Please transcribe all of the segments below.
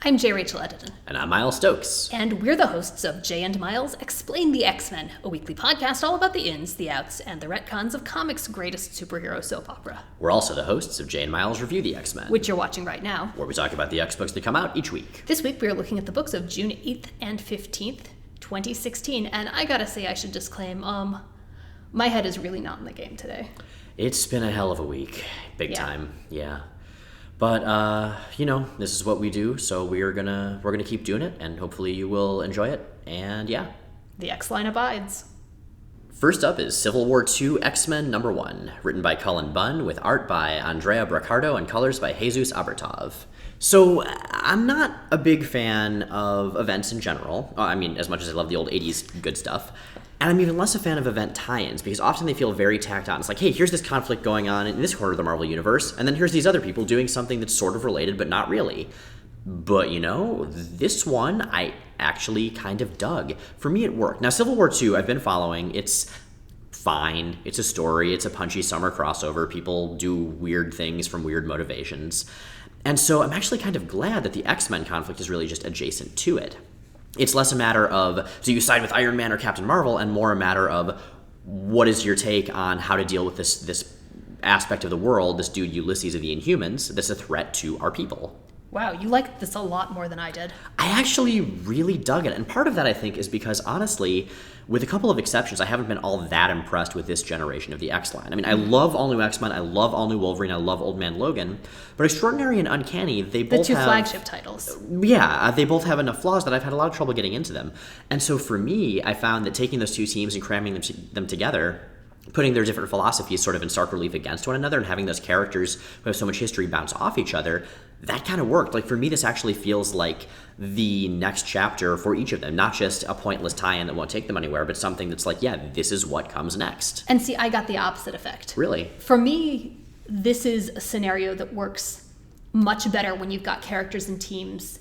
I'm J. Rachel Edidin. And I'm Miles Stokes. And we're the hosts of Jay and Miles Explain the X-Men, a weekly podcast all about the ins, the outs, and the retcons of comics' greatest superhero soap opera. We're also the hosts of Jay and Miles Review the X-Men, which you're watching right now, where we talk about the X books that come out each week. This week we are looking at the books of June 8th and 15th, 2016, and I gotta say I should disclaim, my head is really not in the game today. It's been a hell of a week. Big time. Yeah. But, this is what we do, so we're gonna keep doing it, and hopefully you will enjoy it, and yeah. The X-Line abides. First up is Civil War II X-Men #1, written by Cullen Bunn, with art by Andrea Braccardo and colors by Jesus Abertov. So, I'm not a big fan of events in general. As much as I love the old 80s good stuff. And I'm even less a fan of event tie-ins, because often they feel very tacked on. It's like, hey, here's this conflict going on in this corner of the Marvel Universe, and then here's these other people doing something that's sort of related, but not really. But, this one I actually kind of dug. For me, it worked. Now, Civil War II, I've been following. It's fine. It's a story. It's a punchy summer crossover. People do weird things from weird motivations. And so I'm actually kind of glad that the X-Men conflict is really just adjacent to it. It's less a matter of, do you side with Iron Man or Captain Marvel, and more a matter of, what is your take on how to deal with this aspect of the world, this dude Ulysses of the Inhumans, that's a threat to our people. Wow, you liked this a lot more than I did. I actually really dug it, and part of that, I think, is because, honestly, with a couple of exceptions, I haven't been all that impressed with this generation of the X-Line. I love All New X-Men, I love All New Wolverine, I love Old Man Logan, but Extraordinary and Uncanny, they both have... The two flagship titles. Yeah, they both have enough flaws that I've had a lot of trouble getting into them. And so for me, I found that taking those two teams and cramming them together, putting their different philosophies sort of in stark relief against one another and having those characters who have so much history bounce off each other, that kind of worked. Like, for me, this actually feels like the next chapter for each of them, not just a pointless tie-in that won't take them anywhere, but something that's like, yeah, this is what comes next. And see, I got the opposite effect. Really? For me, this is a scenario that works much better when you've got characters and teams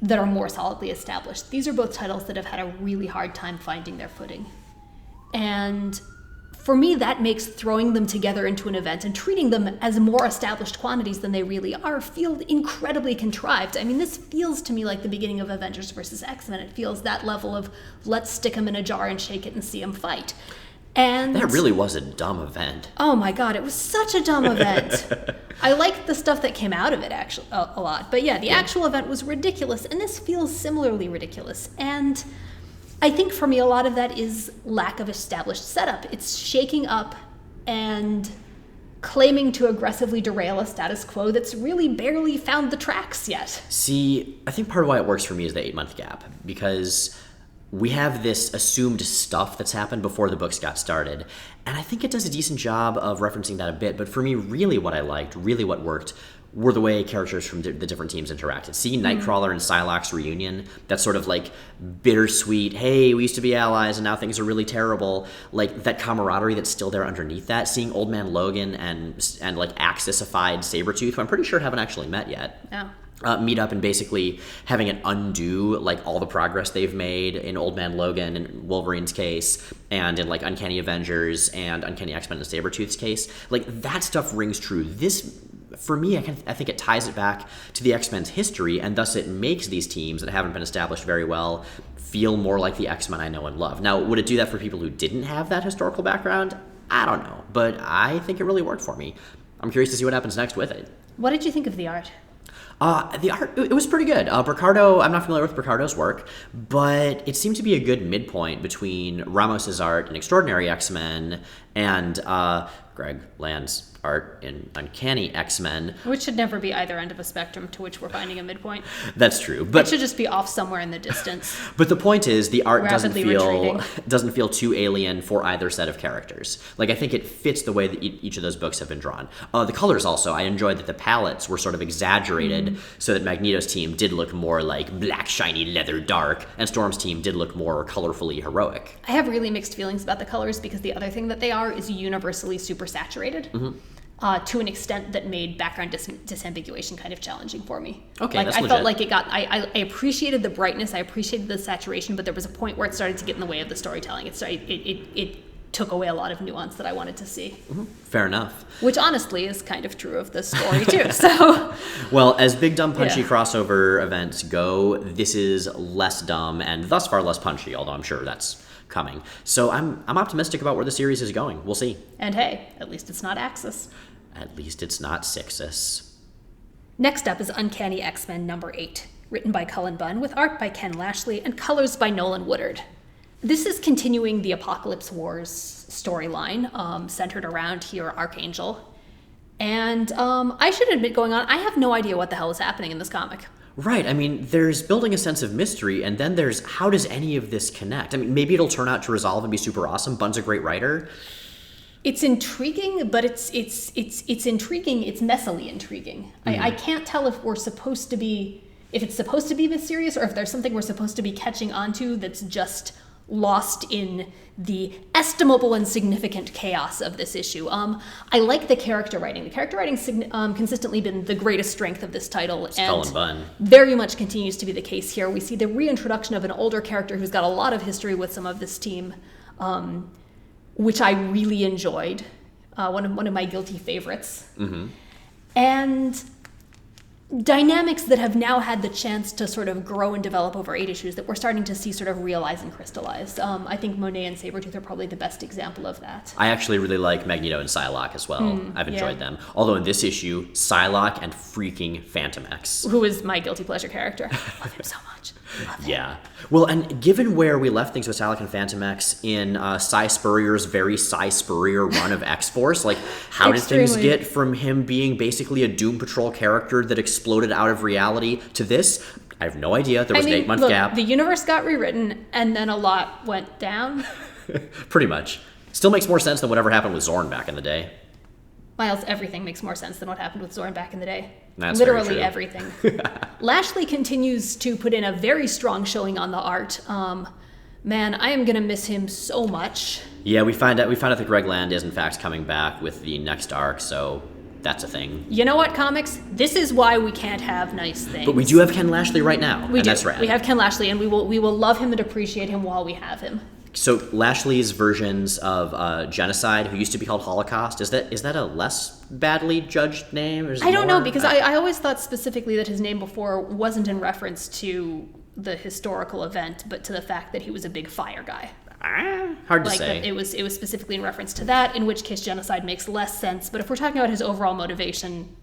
that are more solidly established. These are both titles that have had a really hard time finding their footing. And for me, that makes throwing them together into an event and treating them as more established quantities than they really are feel incredibly contrived. This feels to me like the beginning of Avengers versus X-Men. It feels that level of, let's stick them in a jar and shake it and see them fight. And that really was a dumb event. Oh my god, it was such a dumb event. I liked the stuff that came out of it actually a lot. But yeah, the actual event was ridiculous, and this feels similarly ridiculous. And I think for me, a lot of that is lack of established setup. It's shaking up and claiming to aggressively derail a status quo that's really barely found the tracks yet. See, I think part of why it works for me is the 8-month gap, because we have this assumed stuff that's happened before the books got started, and I think it does a decent job of referencing that a bit, but for me, really what I liked, really what worked, were the way characters from the different teams interacted. Seeing Nightcrawler and Psylocke's reunion, that sort of like bittersweet, hey, we used to be allies and now things are really terrible, like that camaraderie that's still there underneath that. Seeing Old Man Logan and like Axis-ified Sabretooth, who I'm pretty sure haven't actually met yet. No. Meet up and basically having it undo like all the progress they've made in Old Man Logan and Wolverine's case, and in like Uncanny Avengers and Uncanny X-Men and Sabretooth's case. Like, that stuff rings true. This, for me, I think it ties it back to the X-Men's history, and thus it makes these teams that haven't been established very well feel more like the X-Men I know and love. Now, would it do that for people who didn't have that historical background? I don't know, but I think it really worked for me. I'm curious to see what happens next with it. What did you think of the art? The art, it was pretty good. Braccardo, I'm not familiar with Braccardo's work, but it seemed to be a good midpoint between Ramos's art in Extraordinary X-Men and Greg Land's art in Uncanny X-Men. Which should never be either end of a spectrum to which we're finding a midpoint. That's true. But it should just be off somewhere in the distance. But the point is, the art doesn't retreating. feel too alien for either set of characters. Like, I think it fits the way that each of those books have been drawn. The colors also, I enjoyed that the palettes were sort of exaggerated so that Magneto's team did look more like black, shiny, leather, dark, and Storm's team did look more colorfully heroic. I have really mixed feelings about the colors, because the other thing that they are is universally super saturated. To an extent that made background disambiguation kind of challenging for me. Okay, like, that's I legit. felt like it got. I appreciated the brightness, I appreciated the saturation, but there was a point where it started to get in the way of the storytelling. It took away a lot of nuance that I wanted to see. Fair enough. Which honestly is kind of true of this story too. So, well, as big dumb punchy Yeah. crossover events go, this is less dumb and thus far less punchy, although I'm sure that's coming. So I'm optimistic about where the series is going. We'll see. and hey, at least it's not Axis. At least it's not Sixus. Next up is Uncanny X-Men number 8, written by Cullen Bunn with art by Ken Lashley and colors by Nolan Woodard. This is continuing the Apocalypse Wars storyline, centered around Hero Archangel. And I should admit, going on, I have no idea what the hell is happening in this comic. Right. I mean, there's building a sense of mystery, and then there's how does any of this connect? I mean, maybe it'll turn out to resolve and be super awesome. Bunn's a great writer. It's intriguing, but it's intriguing. It's messily intriguing. I can't tell if we're supposed to be, if it's supposed to be mysterious, or if there's something we're supposed to be catching onto that's just lost in the estimable and significant chaos of this issue. I like the character writing. The character writing's consistently been the greatest strength of this title, and Cullen Bunn. very much continues to be the case here. We see the reintroduction of an older character who's got a lot of history with some of this team, which I really enjoyed. One of my guilty favorites. And dynamics that have now had the chance to sort of grow and develop over 8 issues that we're starting to see sort of realize and crystallize. I think Monet and Sabretooth are probably the best example of that. I actually really like Magneto and Psylocke as well. I've enjoyed them. Although in this issue, Psylocke and freaking Phantom X. Who is my guilty pleasure character. I love him so much. Love him. Yeah. Well, and given where we left things with Psylocke and Phantom X in Cy Spurrier's very Cy Spurrier run of X-Force, like, how did things Extremely. get from him being basically a Doom Patrol character that exploded out of reality to this? I have no idea. There was an 8-month look, gap. the universe got rewritten, and then a lot went down. Pretty much. Still makes more sense than whatever happened with Zorn back in the day. Miles, everything makes more sense than what happened with Zorn back in the day. That's very Literally true. everything. Lashley continues to put in a very strong showing on the art. Man, I am gonna miss him so much. Yeah, we find out that Greg Land is in fact coming back with the next arc, so that's a thing. You know what, comics? This is why we can't have nice things. But we do have Ken Lashley right now, We and do. that's rad. We have Ken Lashley, and we will love him and appreciate him while we have him. So Lashley's versions of Genocide, who used to be called Holocaust, is that a less badly judged name? Or is it I don't know, more? because I always thought specifically that his name before wasn't in reference to the historical event, but to the fact that he was a big fire guy. Hard to Like say. that it was specifically in reference to that, in which case Genocide makes less sense. But if we're talking about his overall motivation,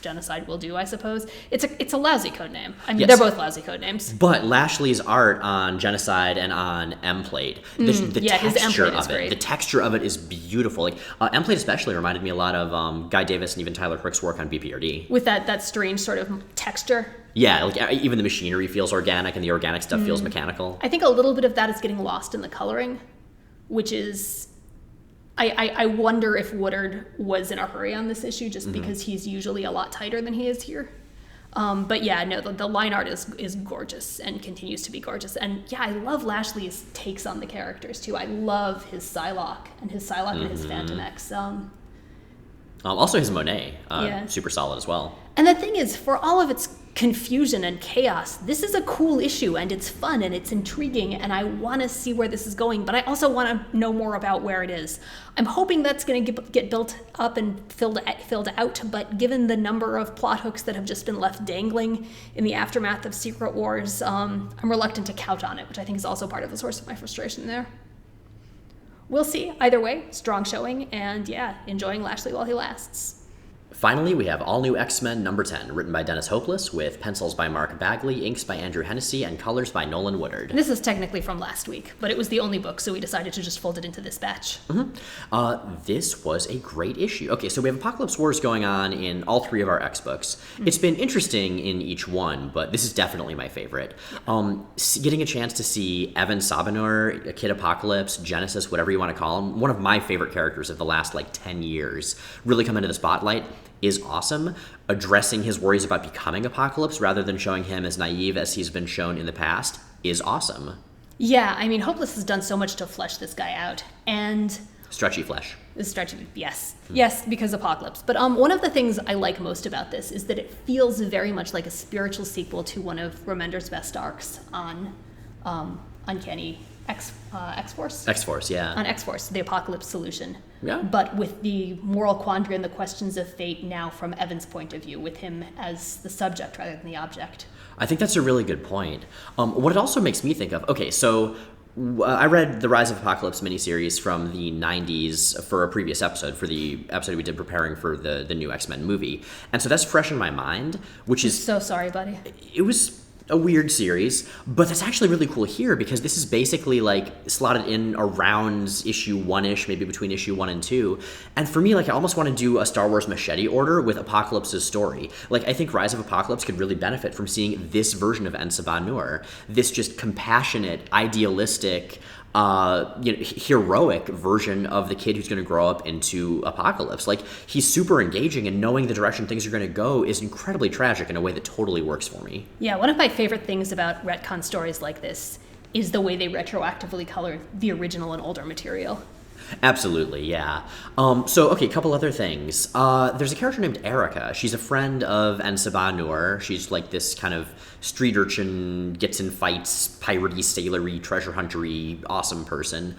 Genocide will do, I suppose. It's a lousy code name. I mean, Yes. they're both lousy code names. But Lashley's art on Genocide and on M-Plate, the yeah, his texture M-Plate is of it, great. the texture of it is beautiful. Like M-Plate especially reminded me a lot of Guy Davis and even Tyler Hoek's work on BPRD. With that strange sort of texture. Yeah, like even the machinery feels organic and the organic stuff feels mechanical. I think a little bit of that is getting lost in the coloring, which is... I wonder if Woodard was in a hurry on this issue just because he's usually a lot tighter than he is here. But yeah, no, the line art is gorgeous and continues to be gorgeous. And yeah, I love Lashley's takes on the characters too. I love his Psylocke and his Phantom X. Also his Monet, Yeah. super solid as well. And the thing is, for all of its confusion and chaos, this is a cool issue, and it's fun, and it's intriguing, and I want to see where this is going, but I also want to know more about where it is. I'm hoping that's going to get built up and filled out, but given the number of plot hooks that have just been left dangling in the aftermath of Secret Wars, I'm reluctant to count on it, which I think is also part of the source of my frustration there. We'll see. Either way, strong showing, and yeah, enjoying Lashley while he lasts. Finally, we have All New X-Men number 10, written by Dennis Hopeless, with pencils by Mark Bagley, inks by Andrew Hennessy, and colors by Nolan Woodard. This is technically from last week, but it was the only book, so we decided to just fold it into this batch. This was a great issue. Okay, so we have Apocalypse Wars going on in all 3 of our X books. It's been interesting in each one, but this is definitely my favorite. Getting a chance to see Evan Sabanur, Kid Apocalypse, Genesis, whatever you want to call him, one of my favorite characters of the last 10 years, really come into the spotlight is awesome. Addressing his worries about becoming Apocalypse rather than showing him as naive as he's been shown in the past is awesome. Yeah, I mean, Hopeless has done so much to flesh this guy out, and... Stretchy flesh. Yes. Yes, because Apocalypse. But one of the things I like most about this is that it feels very much like a spiritual sequel to one of Remender's best arcs on Uncanny X-Force? X-Force, yeah. On X-Force, the Apocalypse solution. Yeah. But with the moral quandary and the questions of fate now from Evan's point of view, with him as the subject rather than the object. I think that's a really good point. What it also makes me think of, okay, so I read the Rise of Apocalypse miniseries from the 90s for a previous episode, for the episode we did preparing for the new X-Men movie. And so that's fresh in my mind, which is... So sorry, buddy. It was a weird series, but that's actually really cool here because this is basically like slotted in around issue 1-ish, maybe between issue 1 and 2. And for me, like, I almost want to do a Star Wars machete order with Apocalypse's story. Like, I think Rise of Apocalypse could really benefit from seeing this version of Ensa Nur, this just compassionate, idealistic, heroic version of the kid who's going to grow up into Apocalypse. Like, he's super engaging, and knowing the direction things are going to go is incredibly tragic in a way that totally works for me. Yeah, one of my favorite things about retcon stories like this is the way they retroactively color the original and older material. Absolutely, yeah. Okay, a couple other things. There's a character named Erica. She's a friend of Ensa Nur. She's like this kind of street urchin, gets in fights, piratey, sailory, treasure huntery, awesome person.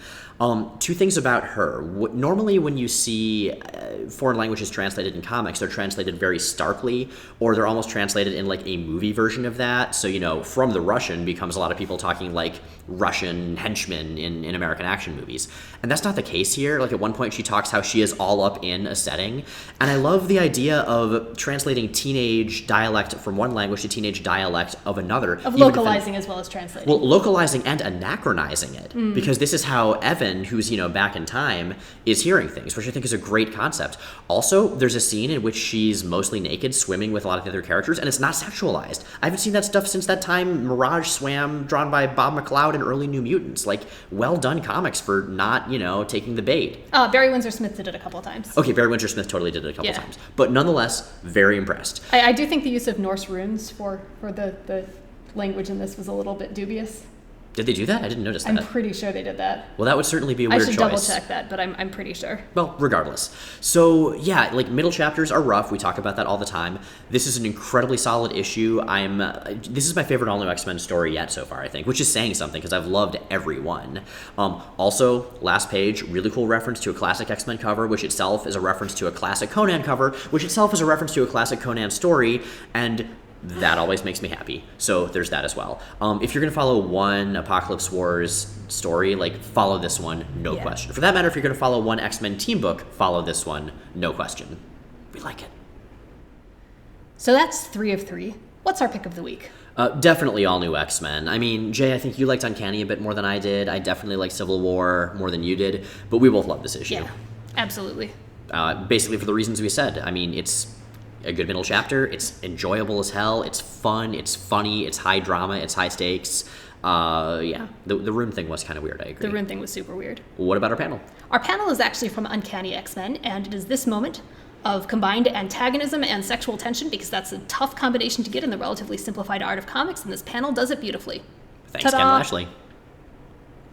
Two things about her. Normally when you see foreign languages translated in comics, they're translated very starkly, or they're almost translated in like a movie version of that. So, from the Russian becomes a lot of people talking like Russian henchmen in American action movies. And that's not the case here. Like, at one point she talks how she is all up in a setting. And I love the idea of translating teenage dialect from one language to teenage dialect of another. Of localizing as well as translating. Well, localizing and anachronizing it. Because this is how Evan, who's, back in time, is hearing things, which I think is a great concept. Also, there's a scene in which she's mostly naked, swimming with a lot of the other characters, and it's not sexualized. I haven't seen that stuff since that time Mirage swam, drawn by Bob McLeod in early New Mutants. Like, well done comics for not, taking the bait. Barry Windsor-Smith did it a couple of times. Okay, Barry Windsor-Smith totally did it a couple times. But nonetheless, very impressed. I do think the use of Norse runes for the language in this was a little bit dubious. Did they do that? I didn't notice that. I'm pretty sure they did that. Well, that would certainly be a weird choice. I should double check that, but I'm pretty sure. Well, regardless. So, yeah, like, middle chapters are rough. We talk about that all the time. This is an incredibly solid issue. This is my favorite all-new X-Men story yet so far, I think, which is saying something because I've loved every one. Also, last page, really cool reference to a classic X-Men cover, which itself is a reference to a classic Conan cover, which itself is a reference to a classic Conan story, and that always makes me happy. So there's that as well. If you're going to follow one Apocalypse Wars story, like, follow this one, no question. For that matter, if you're going to follow one X-Men team book, follow this one, no question. We like it. So that's 3 of 3. What's our pick of the week? Definitely all new X-Men. I mean, Jay, I think you liked Uncanny a bit more than I did. I definitely liked Civil War more than you did, but we both love this issue. Yeah, absolutely. Basically for the reasons we said. I mean, it's a good middle chapter. It's enjoyable as hell. It's fun. It's funny. It's high drama. It's high stakes. The rune thing was kind of weird. I agree. The rune thing was super weird. What about our panel? Our panel is actually from Uncanny X-Men, and it is this moment of combined antagonism and sexual tension, because that's a tough combination to get in the relatively simplified art of comics, and this panel does it beautifully. Thanks, Ken Lashley.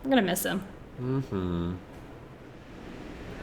I'm gonna miss him.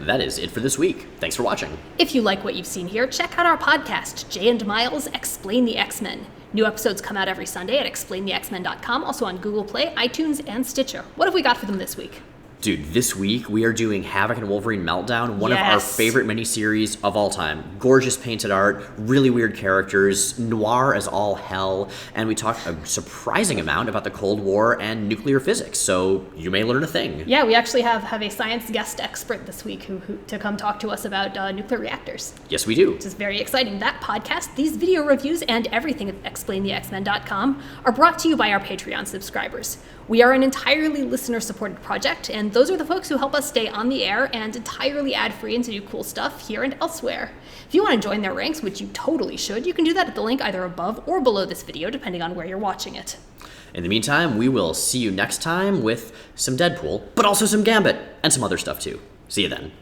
That is it for this week. Thanks for watching. If you like what you've seen here, check out our podcast, Jay and Miles Explain the X-Men. New episodes come out every Sunday at explainthexmen.com, also on Google Play, iTunes, and Stitcher. What have we got for them this week? Dude, this week we are doing Havoc and Wolverine Meltdown, one of our favorite miniseries of all time. Gorgeous painted art, really weird characters, noir as all hell, and we talk a surprising amount about the Cold War and nuclear physics, so you may learn a thing. Yeah, we actually have a science guest expert this week who to come talk to us about nuclear reactors. Yes, we do. Which is very exciting. That podcast, these video reviews, and everything at explainthexmen.com are brought to you by our Patreon subscribers. We are an entirely listener-supported project, and those are the folks who help us stay on the air and entirely ad-free and to do cool stuff here and elsewhere. If you want to join their ranks, which you totally should, you can do that at the link either above or below this video, depending on where you're watching it. In the meantime, we will see you next time with some Deadpool, but also some Gambit, and some other stuff too. See you then.